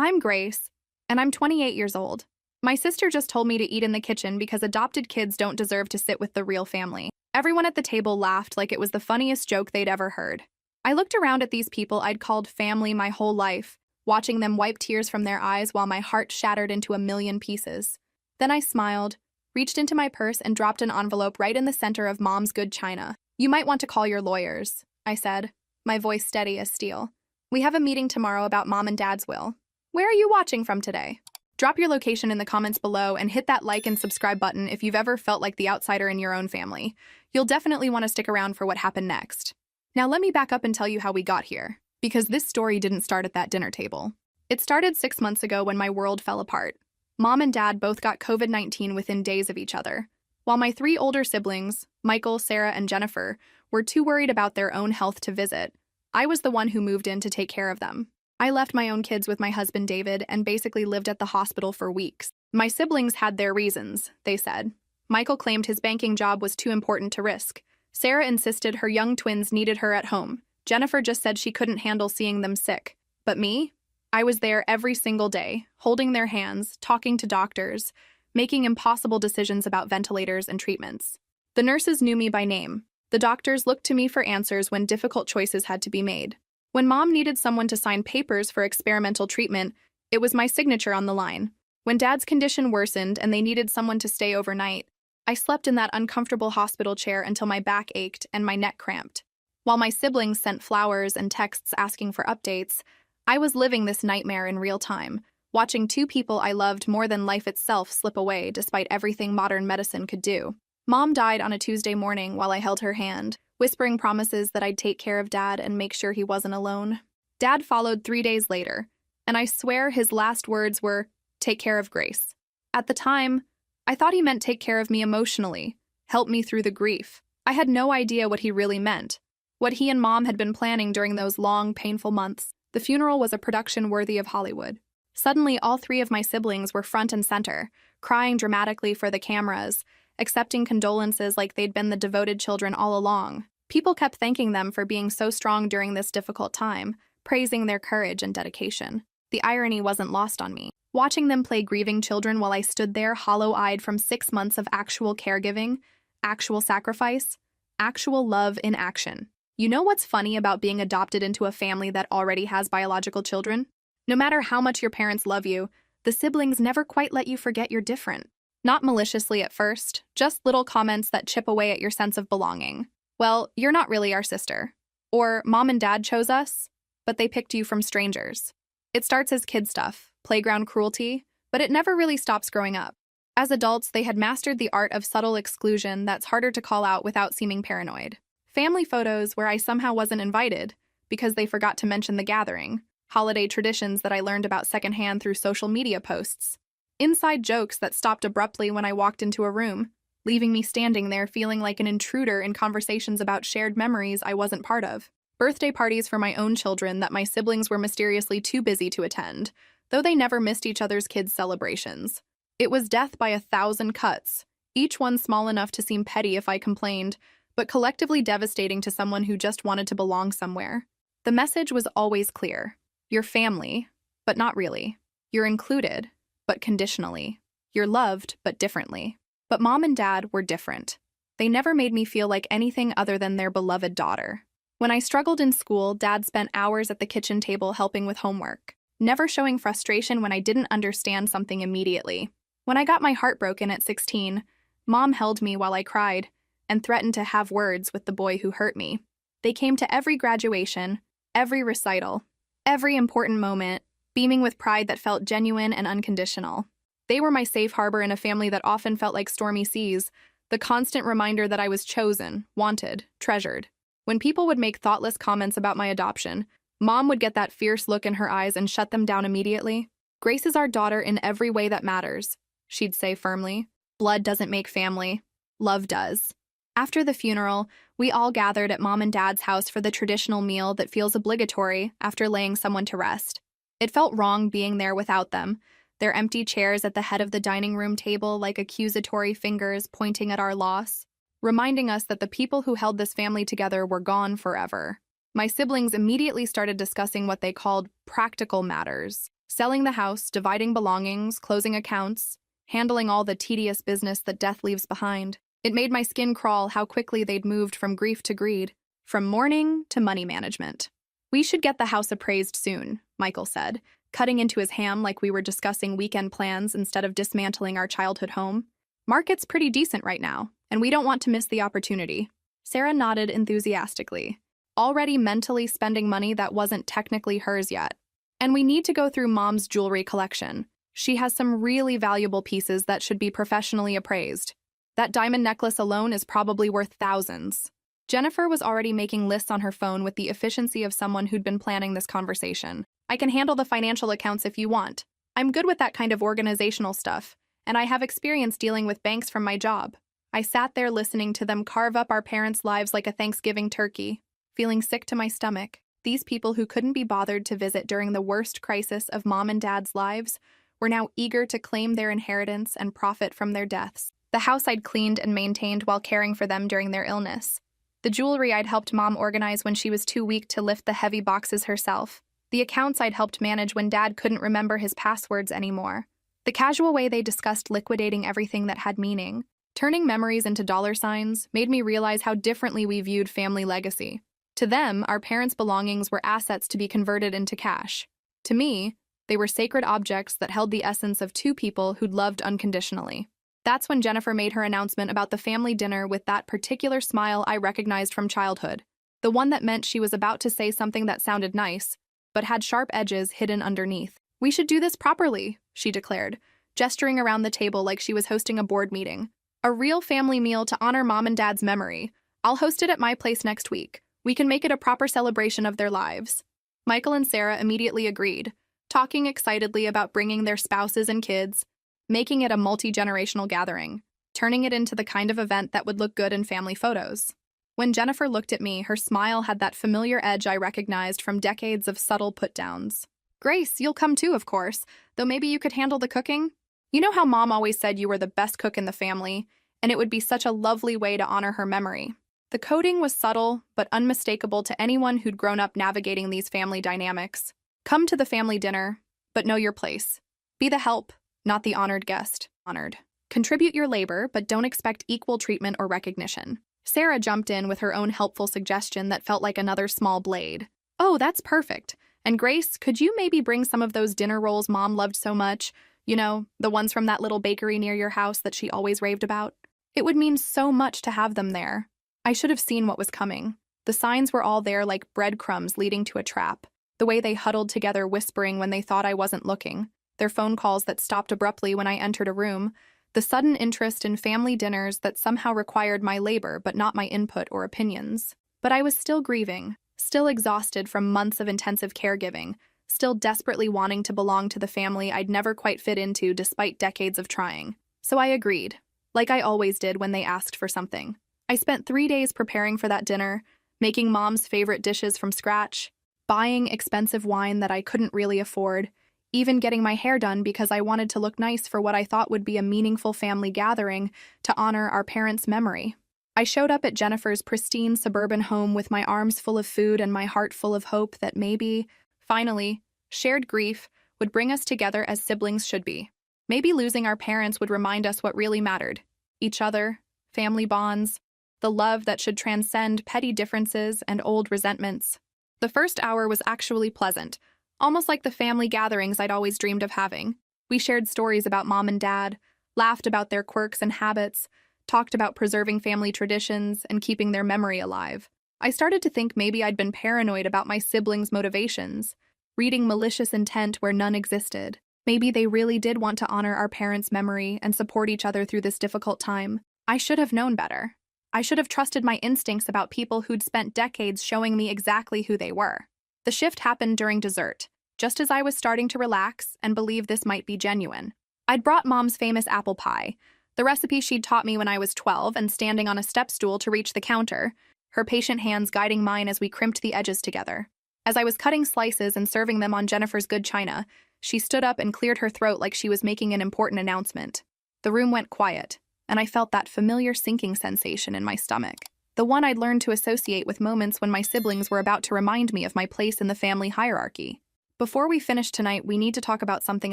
I'm Grace, and I'm 28 years old. My sister just told me to eat in the kitchen because adopted kids don't deserve to sit with the real family. Everyone at the table laughed like it was the funniest joke they'd ever heard. I looked around at these people I'd called family my whole life, watching them wipe tears from their eyes while my heart shattered into a million pieces. Then I smiled, reached into my purse, and dropped an envelope right in the center of Mom's good china. "You might want to call your lawyers," I said, my voice steady as steel. "We have a meeting tomorrow about Mom and Dad's will. Where are you watching from today?" Drop your location in the comments below and hit that like and subscribe button if you've ever felt like the outsider in your own family. You'll definitely want to stick around for what happened next. Now let me back up and tell you how we got here, because this story didn't start at that dinner table. It started 6 months ago when my world fell apart. Mom and Dad both got COVID-19 within days of each other. While my 3 older siblings, Michael, Sarah, and Jennifer, were too worried about their own health to visit, I was the one who moved in to take care of them. I left my own kids with my husband David and basically lived at the hospital for weeks. My siblings had their reasons, they said. Michael claimed his banking job was too important to risk. Sarah insisted her young twins needed her at home. Jennifer just said she couldn't handle seeing them sick. But me? I was there every single day, holding their hands, talking to doctors, making impossible decisions about ventilators and treatments. The nurses knew me by name. The doctors looked to me for answers when difficult choices had to be made. When Mom needed someone to sign papers for experimental treatment, it was my signature on the line. When Dad's condition worsened and they needed someone to stay overnight, I slept in that uncomfortable hospital chair until my back ached and my neck cramped. While my siblings sent flowers and texts asking for updates, I was living this nightmare in real time, watching 2 people I loved more than life itself slip away despite everything modern medicine could do. Mom died on a Tuesday morning while I held her hand, whispering promises that I'd take care of Dad and make sure he wasn't alone. Dad followed 3 days later, and I swear his last words were, "Take care of Grace." At the time, I thought he meant take care of me emotionally, help me through the grief. I had no idea what he really meant, what he and Mom had been planning during those long, painful months. The funeral was a production worthy of Hollywood. Suddenly, all 3 of my siblings were front and center, crying dramatically for the cameras, accepting condolences like they'd been the devoted children all along. People kept thanking them for being so strong during this difficult time, praising their courage and dedication. The irony wasn't lost on me. Watching them play grieving children while I stood there hollow-eyed from 6 months of actual caregiving, actual sacrifice, actual love in action. You know what's funny about being adopted into a family that already has biological children? No matter how much your parents love you, the siblings never quite let you forget you're different. Not maliciously at first, just little comments that chip away at your sense of belonging. "Well, you're not really our sister." Or, "Mom and Dad chose us, but they picked you from strangers." It starts as kid stuff, playground cruelty, but it never really stops growing up. As adults, they had mastered the art of subtle exclusion that's harder to call out without seeming paranoid. Family photos where I somehow wasn't invited because they forgot to mention the gathering. Holiday traditions that I learned about secondhand through social media posts. Inside jokes that stopped abruptly when I walked into a room, leaving me standing there feeling like an intruder in conversations about shared memories I wasn't part of. Birthday parties for my own children that my siblings were mysteriously too busy to attend, though they never missed each other's kids' celebrations. It was death by 1,000 cuts, each one small enough to seem petty if I complained, but collectively devastating to someone who just wanted to belong somewhere. The message was always clear. You're family, but not really. You're included, but conditionally. You're loved, but differently. But Mom and Dad were different. They never made me feel like anything other than their beloved daughter. When I struggled in school, Dad spent hours at the kitchen table helping with homework, never showing frustration when I didn't understand something immediately. When I got my heart broken at 16, Mom held me while I cried and threatened to have words with the boy who hurt me. They came to every graduation, every recital, every important moment, beaming with pride that felt genuine and unconditional. They were my safe harbor in a family that often felt like stormy seas, the constant reminder that I was chosen, wanted, treasured. When people would make thoughtless comments about my adoption, Mom would get that fierce look in her eyes and shut them down immediately. "Grace is our daughter in every way that matters," she'd say firmly. "Blood doesn't make family. Love does." After the funeral, we all gathered at Mom and Dad's house for the traditional meal that feels obligatory after laying someone to rest. It felt wrong being there without them, their empty chairs at the head of the dining room table like accusatory fingers pointing at our loss, reminding us that the people who held this family together were gone forever. My siblings immediately started discussing what they called practical matters. Selling the house, dividing belongings, closing accounts, handling all the tedious business that death leaves behind. It made my skin crawl how quickly they'd moved from grief to greed, from mourning to money management. "We should get the house appraised soon," Michael said, cutting into his ham like we were discussing weekend plans instead of dismantling our childhood home. "Market's pretty decent right now, and we don't want to miss the opportunity." Sarah nodded enthusiastically, already mentally spending money that wasn't technically hers yet. "And we need to go through Mom's jewelry collection. She has some really valuable pieces that should be professionally appraised. That diamond necklace alone is probably worth thousands." Jennifer was already making lists on her phone with the efficiency of someone who'd been planning this conversation. "I can handle the financial accounts if you want. I'm good with that kind of organizational stuff, and I have experience dealing with banks from my job." I sat there listening to them carve up our parents' lives like a Thanksgiving turkey, feeling sick to my stomach. These people who couldn't be bothered to visit during the worst crisis of Mom and Dad's lives were now eager to claim their inheritance and profit from their deaths. The house I'd cleaned and maintained while caring for them during their illness. The jewelry I'd helped Mom organize when she was too weak to lift the heavy boxes herself. The accounts I'd helped manage when Dad couldn't remember his passwords anymore. The casual way they discussed liquidating everything that had meaning, turning memories into dollar signs, made me realize how differently we viewed family legacy. To them, our parents' belongings were assets to be converted into cash. To me, they were sacred objects that held the essence of two people who'd loved unconditionally. That's when Jennifer made her announcement about the family dinner with that particular smile I recognized from childhood. The one that meant she was about to say something that sounded nice, but had sharp edges hidden underneath. "We should do this properly," she declared, gesturing around the table like she was hosting a board meeting. "A real family meal to honor Mom and Dad's memory. I'll host it at my place next week. We can make it a proper celebration of their lives." Michael and Sarah immediately agreed, talking excitedly about bringing their spouses and kids, making it a multi-generational gathering, turning it into the kind of event that would look good in family photos. When Jennifer looked at me, her smile had that familiar edge I recognized from decades of subtle put-downs. "Grace, you'll come too, of course, though maybe you could handle the cooking? You know how Mom always said you were the best cook in the family, and it would be such a lovely way to honor her memory." The coding was subtle, but unmistakable to anyone who'd grown up navigating these family dynamics. "Come to the family dinner, but know your place. Be the help, not the honored guest. Honored. Contribute your labor, but don't expect equal treatment or recognition." Sarah jumped in with her own helpful suggestion that felt like another small blade. "Oh, that's perfect. And Grace, could you maybe bring some of those dinner rolls Mom loved so much? You know, the ones from that little bakery near your house that she always raved about? It would mean so much to have them there." I should have seen what was coming. The signs were all there like breadcrumbs leading to a trap. The way they huddled together whispering when they thought I wasn't looking. Their phone calls that stopped abruptly when I entered a room. The sudden interest in family dinners that somehow required my labor but not my input or opinions. But I was still grieving, still exhausted from months of intensive caregiving, still desperately wanting to belong to the family I'd never quite fit into despite decades of trying. So I agreed, like I always did when they asked for something. I spent 3 days preparing for that dinner, making Mom's favorite dishes from scratch, buying expensive wine that I couldn't really afford, even getting my hair done because I wanted to look nice for what I thought would be a meaningful family gathering to honor our parents' memory. I showed up at Jennifer's pristine suburban home with my arms full of food and my heart full of hope that maybe, finally, shared grief would bring us together as siblings should be. Maybe losing our parents would remind us what really mattered: each other, family bonds, the love that should transcend petty differences and old resentments. The first hour was actually pleasant, almost like the family gatherings I'd always dreamed of having. We shared stories about Mom and Dad, laughed about their quirks and habits, talked about preserving family traditions and keeping their memory alive. I started to think maybe I'd been paranoid about my siblings' motivations, reading malicious intent where none existed. Maybe they really did want to honor our parents' memory and support each other through this difficult time. I should have known better. I should have trusted my instincts about people who'd spent decades showing me exactly who they were. The shift happened during dessert, just as I was starting to relax and believe this might be genuine. I'd brought Mom's famous apple pie, the recipe she'd taught me when I was 12 and standing on a step stool to reach the counter, her patient hands guiding mine as we crimped the edges together. As I was cutting slices and serving them on Jennifer's good china, she stood up and cleared her throat like she was making an important announcement. The room went quiet, and I felt that familiar sinking sensation in my stomach, the one I'd learned to associate with moments when my siblings were about to remind me of my place in the family hierarchy. Before we finish tonight, we need to talk about something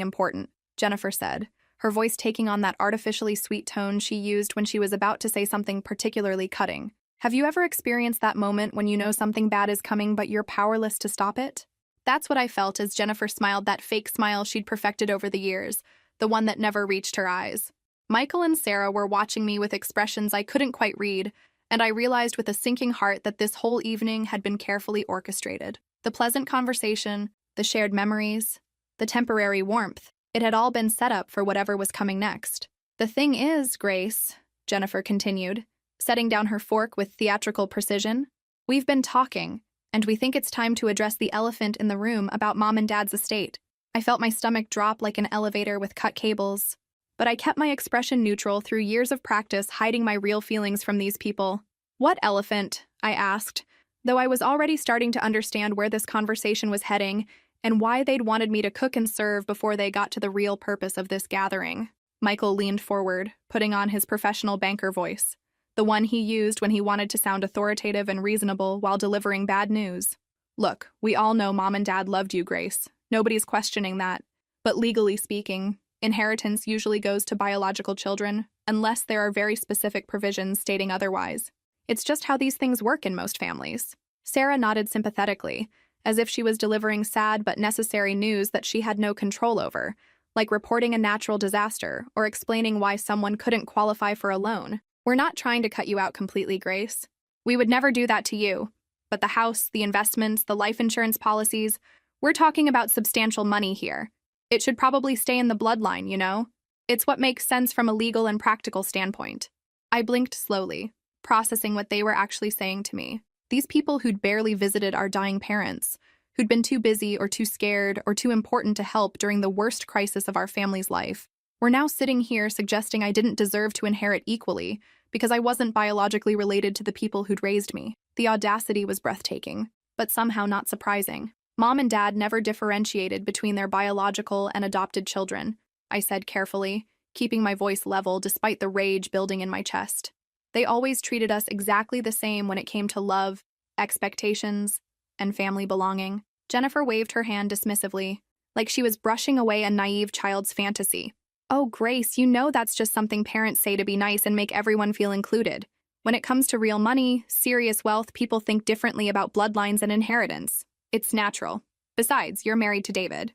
important, Jennifer said, her voice taking on that artificially sweet tone she used when she was about to say something particularly cutting. Have you ever experienced that moment when you know something bad is coming but you're powerless to stop it? That's what I felt as Jennifer smiled, that fake smile she'd perfected over the years, the one that never reached her eyes. Michael and Sarah were watching me with expressions I couldn't quite read, and I realized with a sinking heart that this whole evening had been carefully orchestrated. The pleasant conversation, the shared memories, the temporary warmth, it had all been set up for whatever was coming next. The thing is, Grace, Jennifer continued, setting down her fork with theatrical precision, we've been talking, and we think it's time to address the elephant in the room about Mom and Dad's estate. I felt my stomach drop like an elevator with cut cables, but I kept my expression neutral through years of practice hiding my real feelings from these people. What elephant? I asked, though I was already starting to understand where this conversation was heading and why they'd wanted me to cook and serve before they got to the real purpose of this gathering. Michael leaned forward, putting on his professional banker voice, the one he used when he wanted to sound authoritative and reasonable while delivering bad news. Look, we all know Mom and Dad loved you, Grace. Nobody's questioning that. But legally speaking, inheritance usually goes to biological children, unless there are very specific provisions stating otherwise. It's just how these things work in most families. Sarah nodded sympathetically, as if she was delivering sad but necessary news that she had no control over, like reporting a natural disaster or explaining why someone couldn't qualify for a loan. We're not trying to cut you out completely, Grace. We would never do that to you. But the house, the investments, the life insurance policies, we're talking about substantial money here. It should probably stay in the bloodline, you know? It's what makes sense from a legal and practical standpoint. I blinked slowly, processing what they were actually saying to me. These people who'd barely visited our dying parents, who'd been too busy or too scared or too important to help during the worst crisis of our family's life, were now sitting here suggesting I didn't deserve to inherit equally because I wasn't biologically related to the people who'd raised me. The audacity was breathtaking, but somehow not surprising. Mom and Dad never differentiated between their biological and adopted children, I said carefully, keeping my voice level despite the rage building in my chest. They always treated us exactly the same when it came to love, expectations, and family belonging. Jennifer waved her hand dismissively, like she was brushing away a naive child's fantasy. Oh, Grace, you know that's just something parents say to be nice and make everyone feel included. When it comes to real money, serious wealth, people think differently about bloodlines and inheritance. It's natural. Besides, you're married to David.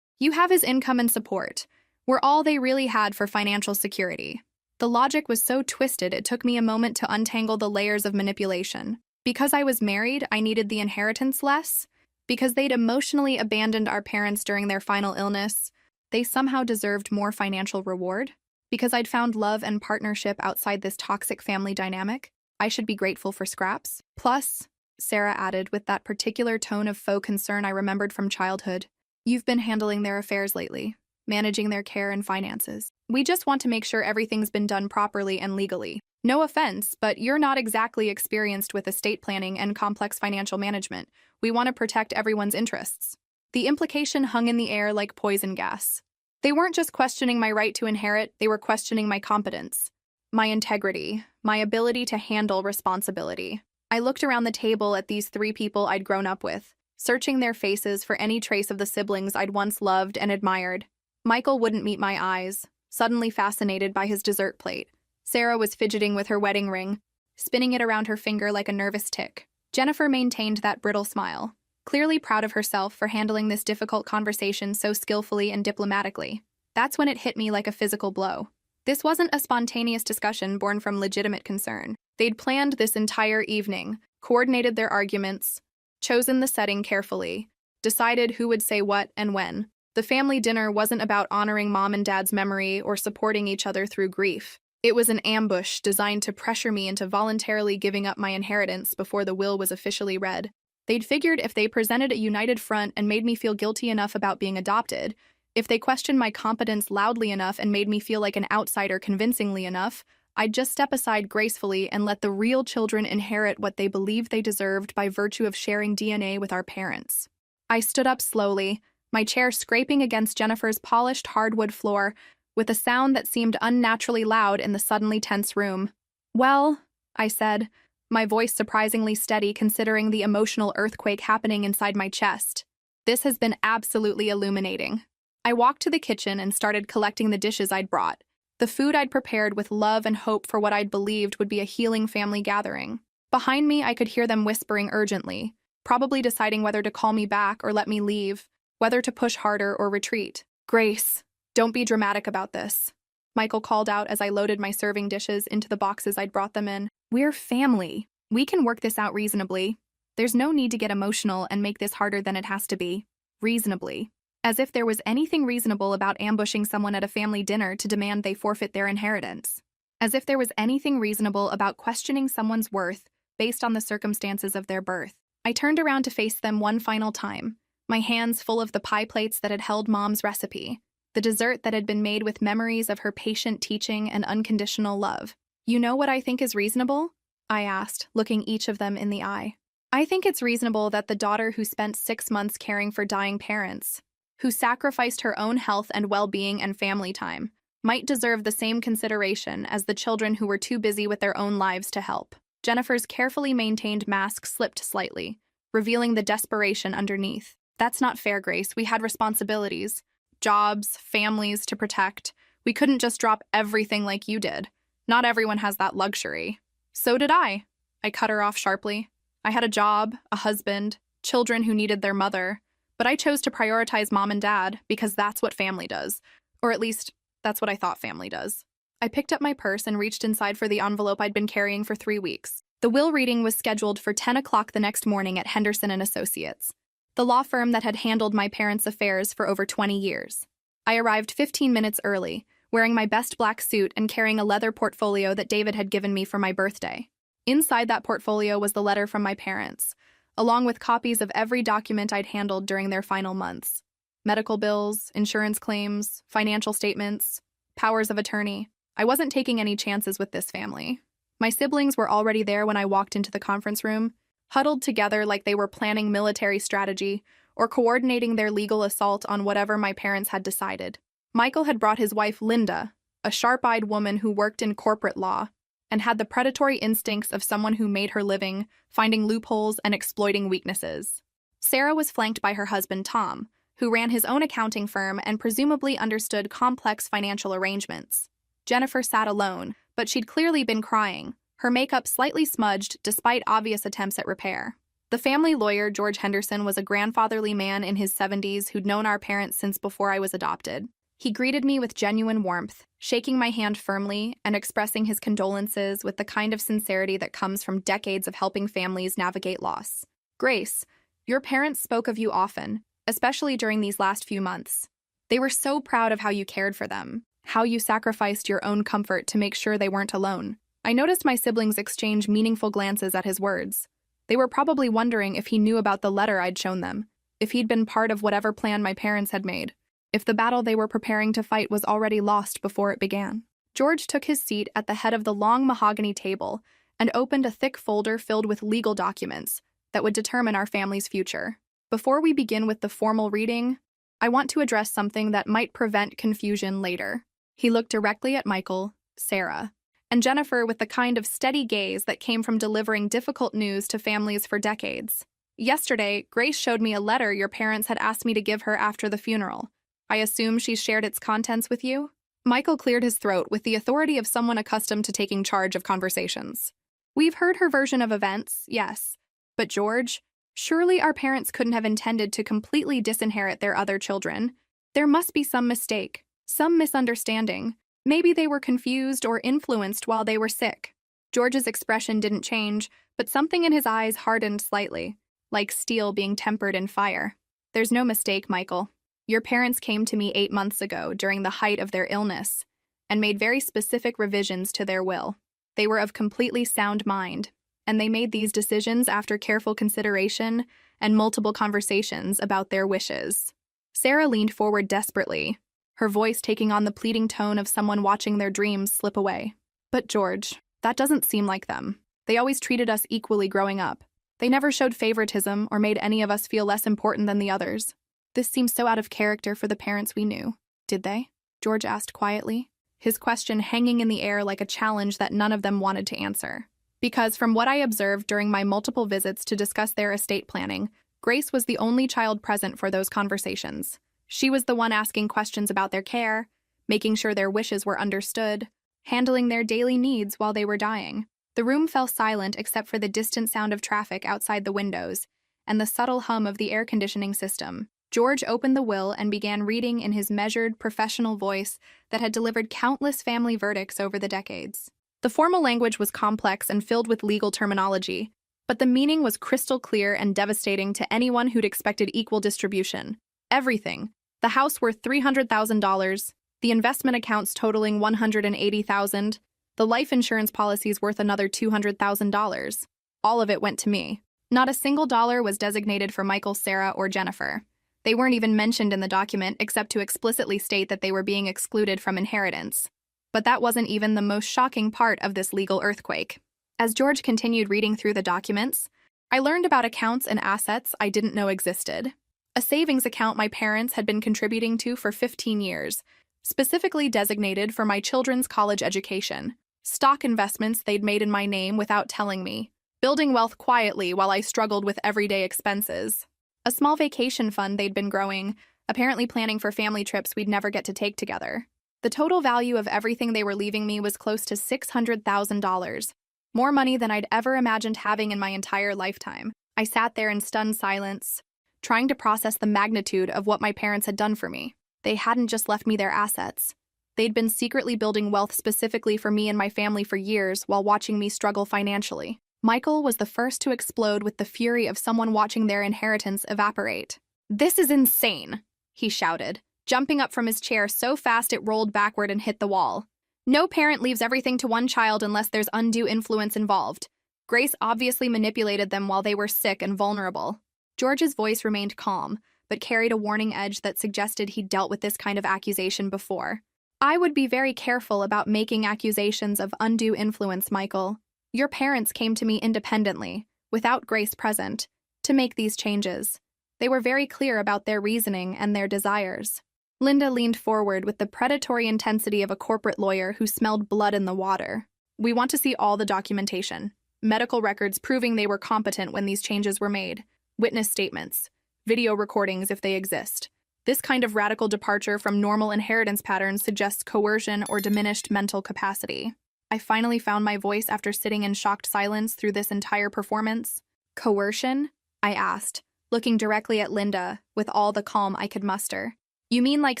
You have his income and support. We're all they really had for financial security. The logic was so twisted it took me a moment to untangle the layers of manipulation. Because I was married, I needed the inheritance less. Because they'd emotionally abandoned our parents during their final illness, they somehow deserved more financial reward. Because I'd found love and partnership outside this toxic family dynamic, I should be grateful for scraps. Plus, Sarah added with that particular tone of faux concern I remembered from childhood, you've been handling their affairs lately, managing their care and finances. We just want to make sure everything's been done properly and legally. No offense, but you're not exactly experienced with estate planning and complex financial management. We want to protect everyone's interests. The implication hung in the air like poison gas. They weren't just questioning my right to inherit, they were questioning my competence, my integrity, my ability to handle responsibility. I looked around the table at these three people I'd grown up with, searching their faces for any trace of the siblings I'd once loved and admired. Michael wouldn't meet my eyes, suddenly fascinated by his dessert plate. Sarah was fidgeting with her wedding ring, spinning it around her finger like a nervous tick. Jennifer maintained that brittle smile, clearly proud of herself for handling this difficult conversation so skillfully and diplomatically. That's when it hit me like a physical blow. This wasn't a spontaneous discussion born from legitimate concern. They'd planned this entire evening, coordinated their arguments, chosen the setting carefully, decided who would say what and when. The family dinner wasn't about honoring Mom and Dad's memory or supporting each other through grief. It was an ambush designed to pressure me into voluntarily giving up my inheritance before the will was officially read. They'd figured if they presented a united front and made me feel guilty enough about being adopted, if they questioned my competence loudly enough and made me feel like an outsider convincingly enough, I'd just step aside gracefully and let the real children inherit what they believed they deserved by virtue of sharing DNA with our parents. I stood up slowly, my chair scraping against Jennifer's polished hardwood floor, with a sound that seemed unnaturally loud in the suddenly tense room. Well, I said, my voice surprisingly steady considering the emotional earthquake happening inside my chest. This has been absolutely illuminating. I walked to the kitchen and started collecting the dishes I'd brought, the food I'd prepared with love and hope for what I'd believed would be a healing family gathering. Behind me, I could hear them whispering urgently, probably deciding whether to call me back or let me leave, whether to push harder or retreat. "Grace, don't be dramatic about this," Michael called out as I loaded my serving dishes into the boxes I'd brought them in. "We're family. We can work this out reasonably. There's no need to get emotional and make this harder than it has to be. Reasonably." As if there was anything reasonable about ambushing someone at a family dinner to demand they forfeit their inheritance. As if there was anything reasonable about questioning someone's worth based on the circumstances of their birth. I turned around to face them one final time, my hands full of the pie plates that had held Mom's recipe, the dessert that had been made with memories of her patient teaching and unconditional love. "You know what I think is reasonable?" I asked, looking each of them in the eye. "I think it's reasonable that the daughter who spent 6 months caring for dying parents, who sacrificed her own health and well-being and family time, might deserve the same consideration as the children who were too busy with their own lives to help." Jennifer's carefully maintained mask slipped slightly, revealing the desperation underneath. "That's not fair, Grace. We had responsibilities, jobs, families to protect. We couldn't just drop everything like you did. Not everyone has that luxury." "So did I cut her off sharply. "I had a job, a husband, children who needed their mother. But I chose to prioritize Mom and Dad because that's what family does. Or at least, that's what I thought family does." I picked up my purse and reached inside for the envelope I'd been carrying for 3 weeks. The will reading was scheduled for 10 o'clock the next morning at Henderson & Associates, the law firm that had handled my parents' affairs for over 20 years. I arrived 15 minutes early, wearing my best black suit and carrying a leather portfolio that David had given me for my birthday. Inside that portfolio was the letter from my parents, along with copies of every document I'd handled during their final months. Medical bills, insurance claims, financial statements, powers of attorney. I wasn't taking any chances with this family. My siblings were already there when I walked into the conference room, huddled together like they were planning military strategy or coordinating their legal assault on whatever my parents had decided. Michael had brought his wife Linda, a sharp-eyed woman who worked in corporate law, and had the predatory instincts of someone who made her living, finding loopholes and exploiting weaknesses. Sarah was flanked by her husband Tom, who ran his own accounting firm and presumably understood complex financial arrangements. Jennifer sat alone, but she'd clearly been crying, her makeup slightly smudged despite obvious attempts at repair. The family lawyer, George Henderson, was a grandfatherly man in his 70s who'd known our parents since before I was adopted. He greeted me with genuine warmth, shaking my hand firmly and expressing his condolences with the kind of sincerity that comes from decades of helping families navigate loss. "Grace, your parents spoke of you often, especially during these last few months. They were so proud of how you cared for them, how you sacrificed your own comfort to make sure they weren't alone." I noticed my siblings exchange meaningful glances at his words. They were probably wondering if he knew about the letter I'd shown them, if he'd been part of whatever plan my parents had made, if the battle they were preparing to fight was already lost before it began. George took his seat at the head of the long mahogany table and opened a thick folder filled with legal documents that would determine our family's future. "Before we begin with the formal reading, I want to address something that might prevent confusion later." He looked directly at Michael, Sarah, and Jennifer with the kind of steady gaze that came from delivering difficult news to families for decades. "Yesterday, Grace showed me a letter your parents had asked me to give her after the funeral. I assume she's shared its contents with you?" Michael cleared his throat with the authority of someone accustomed to taking charge of conversations. "We've heard her version of events, yes. But George, surely our parents couldn't have intended to completely disinherit their other children. There must be some mistake, some misunderstanding. Maybe they were confused or influenced while they were sick." George's expression didn't change, but something in his eyes hardened slightly, like steel being tempered in fire. "There's no mistake, Michael. Your parents came to me 8 months ago during the height of their illness and made very specific revisions to their will. They were of completely sound mind, and they made these decisions after careful consideration and multiple conversations about their wishes." Sarah leaned forward desperately, her voice taking on the pleading tone of someone watching their dreams slip away. "But George, that doesn't seem like them. They always treated us equally growing up. They never showed favoritism or made any of us feel less important than the others. This seems so out of character for the parents we knew." "Did they?" George asked quietly, his question hanging in the air like a challenge that none of them wanted to answer. "Because from what I observed during my multiple visits to discuss their estate planning, Grace was the only child present for those conversations. She was the one asking questions about their care, making sure their wishes were understood, handling their daily needs while they were dying. The room fell silent except for the distant sound of traffic outside the windows and the subtle hum of the air conditioning system. George opened the will and began reading in his measured, professional voice that had delivered countless family verdicts over the decades. The formal language was complex and filled with legal terminology, but the meaning was crystal clear and devastating to anyone who'd expected equal distribution. Everything. The house worth $300,000, the investment accounts totaling $180,000, the life insurance policies worth another $200,000. All of it went to me. Not a single dollar was designated for Michael, Sarah, or Jennifer. They weren't even mentioned in the document except to explicitly state that they were being excluded from inheritance. But that wasn't even the most shocking part of this legal earthquake. As George continued reading through the documents, I learned about accounts and assets I didn't know existed. A savings account my parents had been contributing to for 15 years, specifically designated for my children's college education. Stock investments they'd made in my name without telling me. Building wealth quietly while I struggled with everyday expenses. A small vacation fund they'd been growing, apparently planning for family trips we'd never get to take together. The total value of everything they were leaving me was close to $600,000, more money than I'd ever imagined having in my entire lifetime. I sat there in stunned silence, trying to process the magnitude of what my parents had done for me. They hadn't just left me their assets. They'd been secretly building wealth specifically for me and my family for years while watching me struggle financially. Michael was the first to explode with the fury of someone watching their inheritance evaporate. "This is insane," he shouted, jumping up from his chair so fast it rolled backward and hit the wall. "No parent leaves everything to one child unless there's undue influence involved. Grace obviously manipulated them while they were sick and vulnerable." George's voice remained calm, but carried a warning edge that suggested he'd dealt with this kind of accusation before. "I would be very careful about making accusations of undue influence, Michael. Your parents came to me independently, without Grace present, to make these changes. They were very clear about their reasoning and their desires." Linda leaned forward with the predatory intensity of a corporate lawyer who smelled blood in the water. "We want to see all the documentation. Medical records proving they were competent when these changes were made. Witness statements. Video recordings if they exist. This kind of radical departure from normal inheritance patterns suggests coercion or diminished mental capacity." I finally found my voice after sitting in shocked silence through this entire performance. "Coercion?" I asked, looking directly at Linda with all the calm I could muster. "You mean like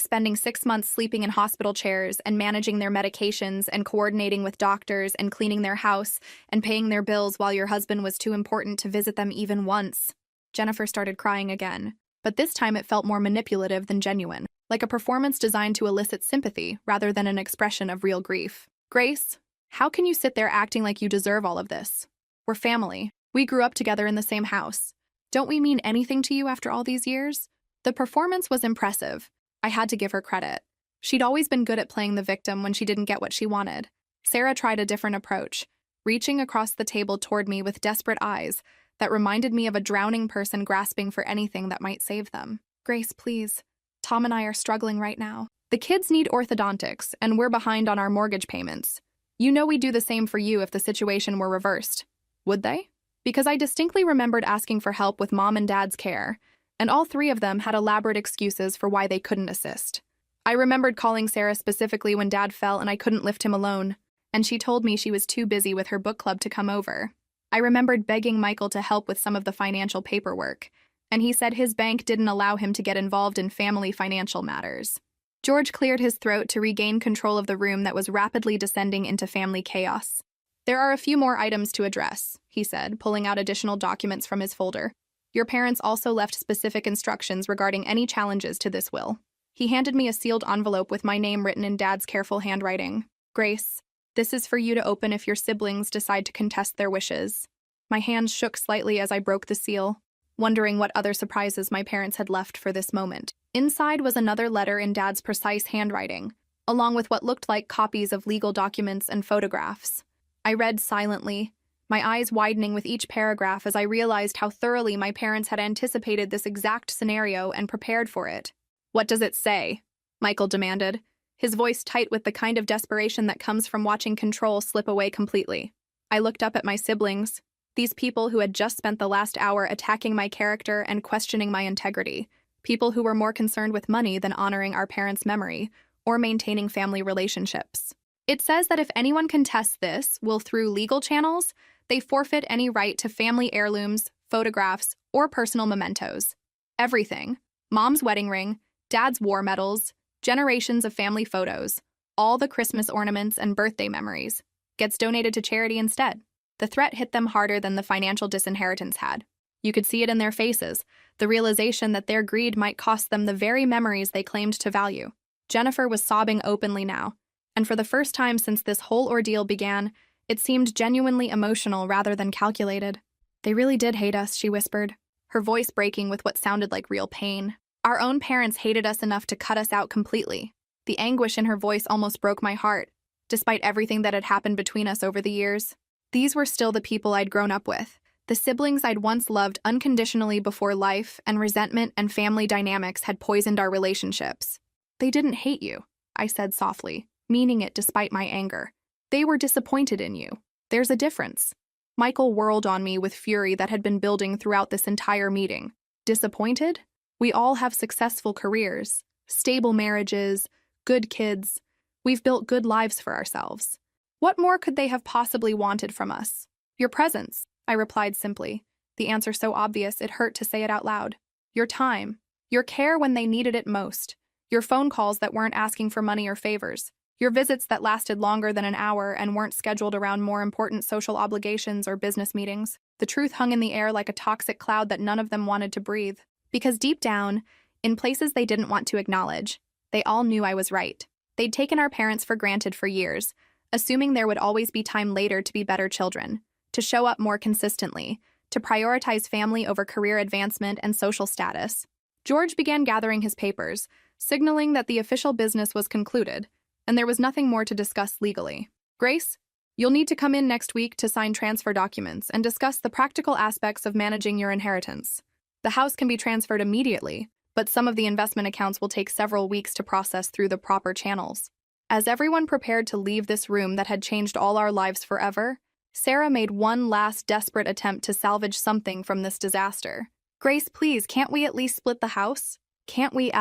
spending 6 months sleeping in hospital chairs and managing their medications and coordinating with doctors and cleaning their house and paying their bills while your husband was too important to visit them even once?" Jennifer started crying again, but this time it felt more manipulative than genuine, like a performance designed to elicit sympathy rather than an expression of real grief. "Grace, how can you sit there acting like you deserve all of this? We're family. We grew up together in the same house. Don't we mean anything to you after all these years?" The performance was impressive. I had to give her credit. She'd always been good at playing the victim when she didn't get what she wanted. Sarah tried a different approach, reaching across the table toward me with desperate eyes that reminded me of a drowning person grasping for anything that might save them. "Grace, please. Tom and I are struggling right now. The kids need orthodontics, and we're behind on our mortgage payments. You know we'd do the same for you if the situation were reversed. Would they?" Because I distinctly remembered asking for help with Mom and Dad's care, and all three of them had elaborate excuses for why they couldn't assist. I remembered calling Sarah specifically when Dad fell and I couldn't lift him alone, and she told me she was too busy with her book club to come over. I remembered begging Michael to help with some of the financial paperwork, and he said his bank didn't allow him to get involved in family financial matters. George cleared his throat to regain control of the room that was rapidly descending into family chaos. "There are a few more items to address," he said, pulling out additional documents from his folder. "Your parents also left specific instructions regarding any challenges to this will." He handed me a sealed envelope with my name written in Dad's careful handwriting. "Grace, this is for you to open if your siblings decide to contest their wishes." My hands shook slightly as I broke the seal, wondering what other surprises my parents had left for this moment. Inside was another letter in Dad's precise handwriting, along with what looked like copies of legal documents and photographs. I read silently, my eyes widening with each paragraph as I realized how thoroughly my parents had anticipated this exact scenario and prepared for it. "What does it say?" Michael demanded, his voice tight with the kind of desperation that comes from watching control slip away completely. I looked up at my siblings, These people who had just spent the last hour attacking my character and questioning my integrity. People who were more concerned with money than honoring our parents' memory or maintaining family relationships. It says that if anyone contests this, will through legal channels, they forfeit any right to family heirlooms, photographs, or personal mementos. Everything. Mom's wedding ring, dad's war medals, generations of family photos, all the Christmas ornaments and birthday memories, gets donated to charity instead. The threat hit them harder than the financial disinheritance had. You could see it in their faces, the realization that their greed might cost them the very memories they claimed to value. Jennifer was sobbing openly now, and for the first time since this whole ordeal began, it seemed genuinely emotional rather than calculated. They really did hate us, she whispered, her voice breaking with what sounded like real pain. Our own parents hated us enough to cut us out completely. The anguish in her voice almost broke my heart, despite everything that had happened between us over the years. These were still the people I'd grown up with, the siblings I'd once loved unconditionally before life and resentment and family dynamics had poisoned our relationships. They didn't hate you, I said softly, meaning it despite my anger. They were disappointed in you. There's a difference. Michael whirled on me with fury that had been building throughout this entire meeting. Disappointed? We all have successful careers, stable marriages, good kids. We've built good lives for ourselves. What more could they have possibly wanted from us? Your presence, I replied simply, the answer so obvious it hurt to say it out loud. Your time, your care when they needed it most, your phone calls that weren't asking for money or favors, your visits that lasted longer than an hour and weren't scheduled around more important social obligations or business meetings. The truth hung in the air like a toxic cloud that none of them wanted to breathe. Because deep down, in places they didn't want to acknowledge, they all knew I was right. They'd taken our parents for granted for years, assuming there would always be time later to be better children, to show up more consistently, to prioritize family over career advancement and social status. George began gathering his papers, signaling that the official business was concluded, and there was nothing more to discuss legally. Grace, you'll need to come in next week to sign transfer documents and discuss the practical aspects of managing your inheritance. The house can be transferred immediately, but some of the investment accounts will take several weeks to process through the proper channels. As everyone prepared to leave this room that had changed all our lives forever, Sarah made one last desperate attempt to salvage something from this disaster. Grace, please, can't we at least split the house? Can't we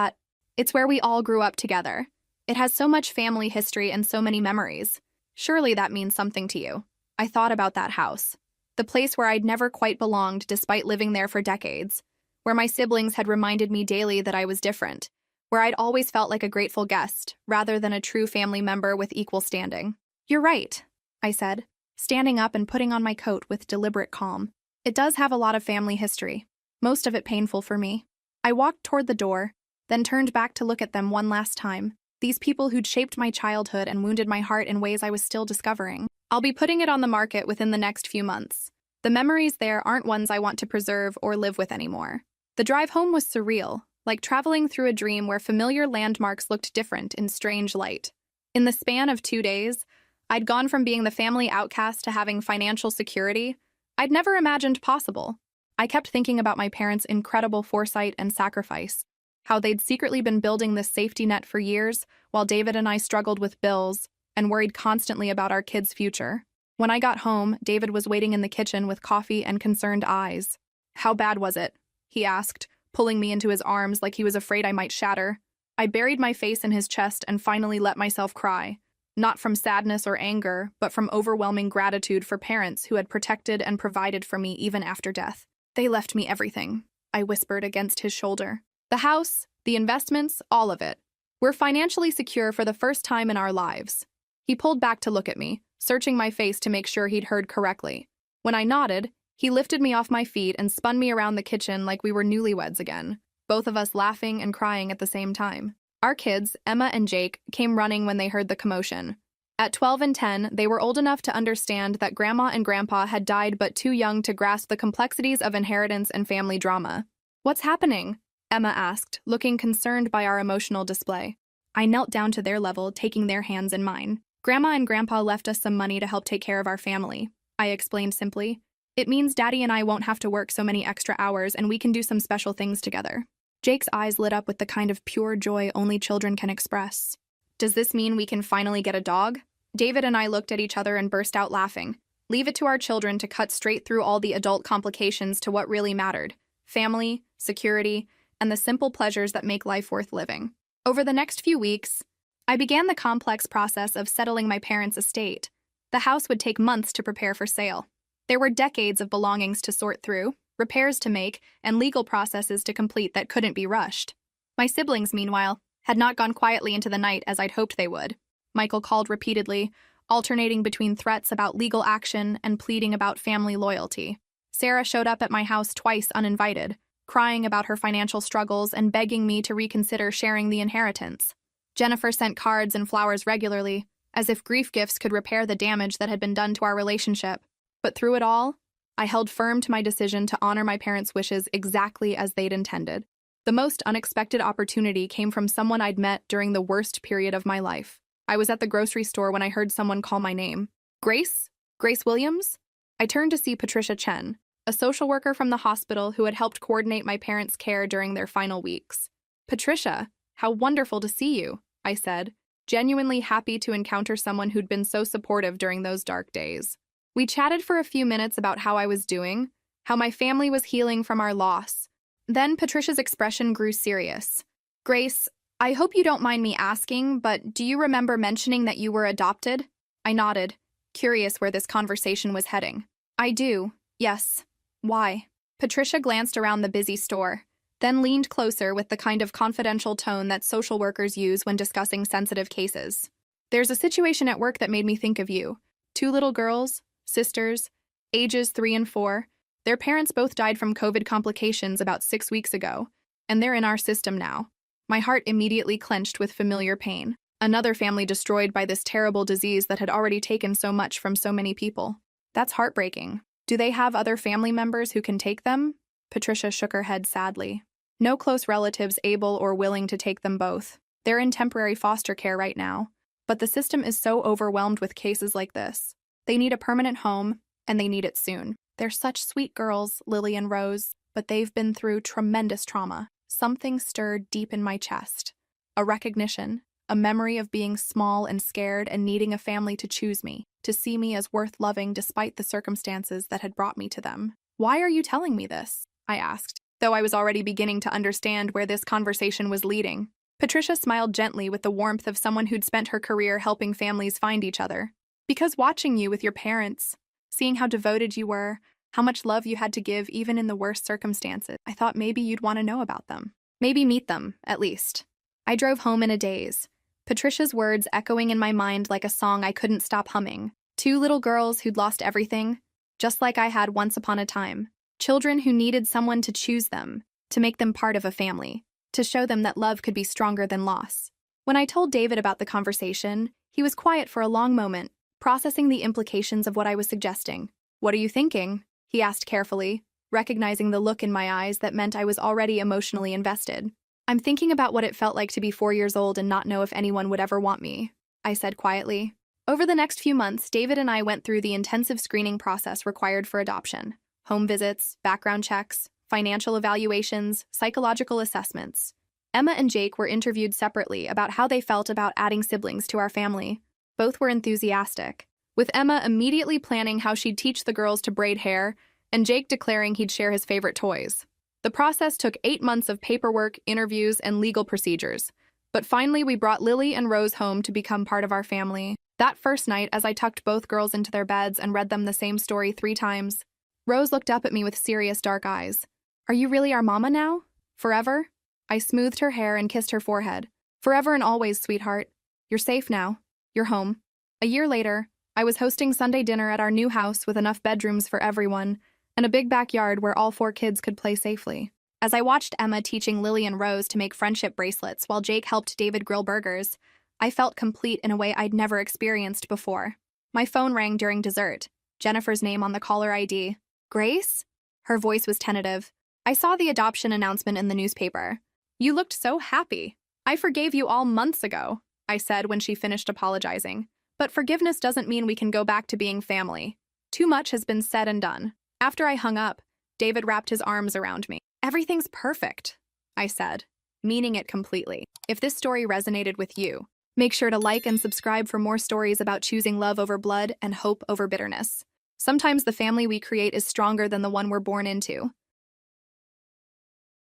It's where we all grew up together. It has so much family history and so many memories. Surely that means something to you. I thought about that house. The place where I'd never quite belonged despite living there for decades. Where my siblings had reminded me daily that I was different. Where I'd always felt like a grateful guest, rather than a true family member with equal standing. You're right, I said, standing up and putting on my coat with deliberate calm. It does have a lot of family history, most of it painful for me. I walked toward the door, then turned back to look at them one last time. These people who'd shaped my childhood and wounded my heart in ways I was still discovering. I'll be putting it on the market within the next few months. The memories there aren't ones I want to preserve or live with anymore. The drive home was surreal, like traveling through a dream where familiar landmarks looked different in strange light. In the span of 2 days, I'd gone from being the family outcast to having financial security I'd never imagined possible. I kept thinking about my parents' incredible foresight and sacrifice, how they'd secretly been building this safety net for years while David and I struggled with bills and worried constantly about our kids' future. When I got home, David was waiting in the kitchen with coffee and concerned eyes. How bad was it? He asked, pulling me into his arms like he was afraid I might shatter. I buried my face in his chest and finally let myself cry, not from sadness or anger, but from overwhelming gratitude for parents who had protected and provided for me even after death. They left me everything, I whispered against his shoulder. The house, the investments, all of it. We're financially secure for the first time in our lives. He pulled back to look at me, searching my face to make sure he'd heard correctly. When I nodded, he lifted me off my feet and spun me around the kitchen like we were newlyweds again, both of us laughing and crying at the same time. Our kids, Emma and Jake, came running when they heard the commotion. At 12 and 10, they were old enough to understand that Grandma and Grandpa had died but too young to grasp the complexities of inheritance and family drama. "What's happening?" Emma asked, looking concerned by our emotional display. I knelt down to their level, taking their hands in mine. "Grandma and Grandpa left us some money to help take care of our family," I explained simply. "It means Daddy and I won't have to work so many extra hours and we can do some special things together." Jake's eyes lit up with the kind of pure joy only children can express. "Does this mean we can finally get a dog?" David and I looked at each other and burst out laughing. Leave it to our children to cut straight through all the adult complications to what really mattered: family, security, and the simple pleasures that make life worth living. Over the next few weeks, I began the complex process of settling my parents' estate. The house would take months to prepare for sale. There were decades of belongings to sort through, repairs to make, and legal processes to complete that couldn't be rushed. My siblings, meanwhile, had not gone quietly into the night as I'd hoped they would. Michael called repeatedly, alternating between threats about legal action and pleading about family loyalty. Sarah showed up at my house twice uninvited, crying about her financial struggles and begging me to reconsider sharing the inheritance. Jennifer sent cards and flowers regularly, as if grief gifts could repair the damage that had been done to our relationship. But through it all, I held firm to my decision to honor my parents' wishes exactly as they'd intended. The most unexpected opportunity came from someone I'd met during the worst period of my life. I was at the grocery store when I heard someone call my name. Grace? Grace Williams? I turned to see Patricia Chen, a social worker from the hospital who had helped coordinate my parents' care during their final weeks. Patricia, how wonderful to see you, I said, genuinely happy to encounter someone who'd been so supportive during those dark days. We chatted for a few minutes about how I was doing, how my family was healing from our loss. Then Patricia's expression grew serious. Grace, I hope you don't mind me asking, but do you remember mentioning that you were adopted? I nodded, curious where this conversation was heading. I do, yes. Why? Patricia glanced around the busy store, then leaned closer with the kind of confidential tone that social workers use when discussing sensitive cases. There's a situation at work that made me think of you. 2 little girls, sisters, ages 3 and 4. Their parents both died from COVID complications about 6 weeks ago, and they're in our system now. My heart immediately clenched with familiar pain. Another family destroyed by this terrible disease that had already taken so much from so many people. That's heartbreaking. Do they have other family members who can take them? Patricia shook her head sadly. No close relatives able or willing to take them both. They're in temporary foster care right now. But the system is so overwhelmed with cases like this. They need a permanent home, and they need it soon. They're such sweet girls, Lily and Rose, but they've been through tremendous trauma. Something stirred deep in my chest. A recognition, a memory of being small and scared and needing a family to choose me, to see me as worth loving despite the circumstances that had brought me to them. Why are you telling me this? I asked, though I was already beginning to understand where this conversation was leading. Patricia smiled gently with the warmth of someone who'd spent her career helping families find each other. Because watching you with your parents, seeing how devoted you were, how much love you had to give even in the worst circumstances, I thought maybe you'd want to know about them. Maybe meet them, at least. I drove home in a daze, Patricia's words echoing in my mind like a song I couldn't stop humming. 2 little girls who'd lost everything, just like I had once upon a time. Children who needed someone to choose them, to make them part of a family, to show them that love could be stronger than loss. When I told David about the conversation, he was quiet for a long moment, processing the implications of what I was suggesting. What are you thinking? He asked carefully, recognizing the look in my eyes that meant I was already emotionally invested. I'm thinking about what it felt like to be 4 years old and not know if anyone would ever want me, I said quietly. Over the next few months, David and I went through the intensive screening process required for adoption. Home visits, background checks, financial evaluations, psychological assessments. Emma and Jake were interviewed separately about how they felt about adding siblings to our family. Both were enthusiastic, with Emma immediately planning how she'd teach the girls to braid hair, and Jake declaring he'd share his favorite toys. The process took 8 months of paperwork, interviews, and legal procedures. But finally, we brought Lily and Rose home to become part of our family. That first night, as I tucked both girls into their beds and read them the same story 3 times, Rose looked up at me with serious dark eyes. Are you really our mama now? Forever? I smoothed her hair and kissed her forehead. Forever and always, sweetheart. You're safe now. You're home. A year later, I was hosting Sunday dinner at our new house with enough bedrooms for everyone, and a big backyard where all 4 kids could play safely. As I watched Emma teaching Lily and Rose to make friendship bracelets while Jake helped David grill burgers, I felt complete in a way I'd never experienced before. My phone rang during dessert, Jennifer's name on the caller ID. Grace? Her voice was tentative. I saw the adoption announcement in the newspaper. You looked so happy. I forgave you all months ago, I said when she finished apologizing. But forgiveness doesn't mean we can go back to being family. Too much has been said and done. After I hung up, David wrapped his arms around me. Everything's perfect, I said, meaning it completely. If this story resonated with you, make sure to like and subscribe for more stories about choosing love over blood and hope over bitterness. Sometimes the family we create is stronger than the one we're born into.